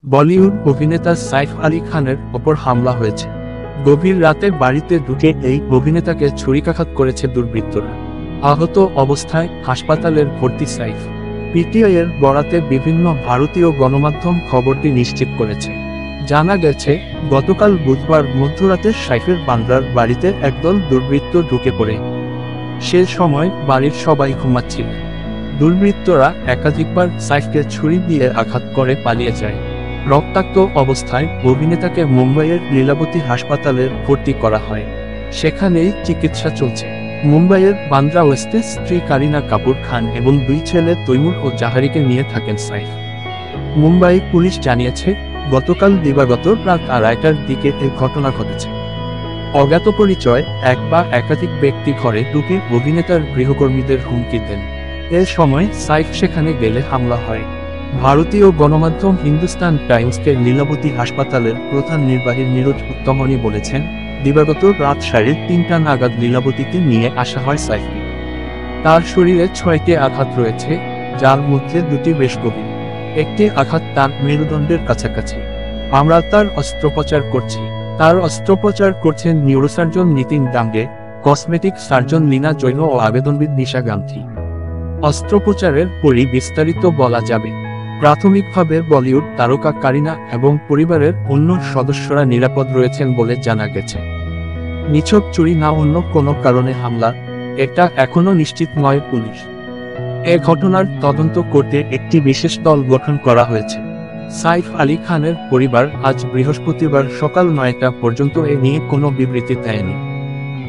বলিউড অভিনেতা সাইফ আলী খানের ওপর হামলা হয়েছে। গভীর রাতে বাড়িতে ঢুকে এই অভিনেতাকে ছুরিকাঘাত করেছে দুর্বৃত্তরা। আহত অবস্থায় হাসপাতালের ভর্তি সাইফ। পিটিআই এর বরাতে বিভিন্ন ভারতীয় গণমাধ্যম খবরটি নিশ্চিত করেছে। জানা গেছে, গতকাল বুধবার মধ্যরাতে সাইফের বান্দ্রার বাড়িতে একদল দুর্বৃত্ত ঢুকে পড়ে। সে সময় বাড়ির সবাই ঘুমাচ্ছিলেন। দুর্বৃত্তরা একাধিকবার সাইফকে ছুরি দিয়ে আঘাত করে পালিয়ে যায়। রক্তাক্ত অবস্থায় অভিনেতাকে মুম্বাইয়ের লীলাবতী হাসপাতালে ভর্তি করা হয়। সেখানেই চিকিৎসা চলছে। মুম্বাইয়ের বান্দ্রা ওয়েস্টে স্ত্রী কারিনা কাপুর খান এবং দুই ছেলে তৈমুর ও জাহারিকে নিয়ে থাকেন সাইফ। মুম্বাই পুলিশ জানিয়েছে, গতকাল দিবাগত রাত 2:30টার দিকে এই ঘটনা ঘটেছে। অজ্ঞাত পরিচয় এক বা একাধিক ব্যক্তি ঘরে ঢুকে অভিনেতার গৃহকর্মীদের হুমকি দেন। এ সময় সাইফ সেখানে গেলে হামলা হয়। ভারতীয় গণমাধ্যম হিন্দুস্তান টাইমসকে লীলাবতী হাসপাতালের প্রধান নির্বাহী নীরজ উত্তমনি বলেছেন, দিবাগত রাত 3:30টা নাগাদ লীলাবতীতে নিয়ে আসা হয় সাইফকে। তার শরীরে 6টি আঘাত রয়েছে, যার মধ্যে 2টি বেশ গভীর। একটি আঘাত তার মেরুদণ্ডের কাছাকাছি। আমরা তার অস্ত্রোপচার করছি। তার অস্ত্রোপচার করছেন neurosurgeon Nitin ডাঙ্গে, cosmetic surgeon Leena Jain ও আবেদনবিদ নিশা গান্ধী। অস্ত্রোপচারের পরই বিস্তারিত বলা যাবে। প্রাথমিকভাবে বলিউড তারকা কারিনা এবং পরিবারের অন্য সদস্যরা নিরাপদ রয়েছেন বলে জানা গেছে। নিছক চুরি না অন্য কোনো কারণে হামলা, এটা এখনো নিশ্চিত নয় পুলিশ। এ ঘটনার তদন্ত করতে একটি বিশেষ দল গঠন করা হয়েছে। সাইফ আলী খানের পরিবার আজ বৃহস্পতিবার সকাল 9টা পর্যন্ত এ নিয়ে কোনো বিবৃতি দেয়নি।